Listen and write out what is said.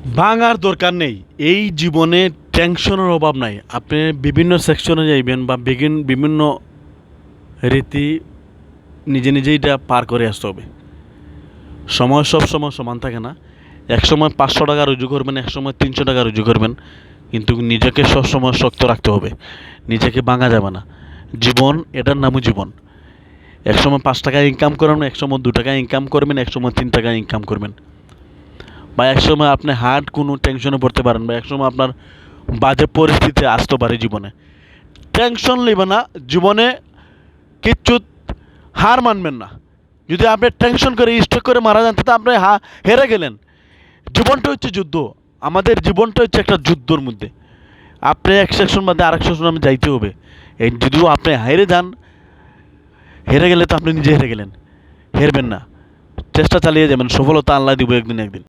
ভাঙার দরকার নেই। এই জীবনে টেনশনের অভাব নাই। আপনি বিভিন্ন সেকশনে যাইবেন বা বিভিন্ন রীতি নিজে নিজেই এটা পার করে আসতে হবে। সময় সব সময় সমান থাকে না। একসময় 500 টাকা রুজু করবেন, একসময় 300 টাকা রুজু করবেন, কিন্তু নিজেকে সবসময় শক্ত রাখতে হবে। নিজেকে ভাঙা যাবে না। জীবন, এটার নামও জীবন। একসময় 5 টাকা ইনকাম করবেন, একসময় 2 টাকা ইনকাম করবেন, একসময় 3 টাকা ইনকাম করবেন। বা একসময় আপনি হার্ড কোনো টেনশনে পড়তে পারেন, বা একসময় আপনার বাজে পরিস্থিতি আসতে পারে জীবনে। টেনশন নেবেন না। জীবনে কিচ্ছু হার মানবেন না। যদি আপনি টেনশন করে স্ট্রোক করে মারা যান, তাতে আপনি হেরে গেলেন। জীবনটা হচ্ছে যুদ্ধ। আমাদের জীবনটা হচ্ছে একটা যুদ্ধর মধ্যে। আপনি এক সেকশন বাদে আরেক সেকশন আপনি যাইতে হবে। এই যদিও আপনি হেরে যান, হেরে গেলে তো আপনি নিজে হেরে গেলেন। হেরবেন না, চেষ্টা চালিয়ে যাবেন। সফলতা আল্লাহ দিব একদিন একদিন।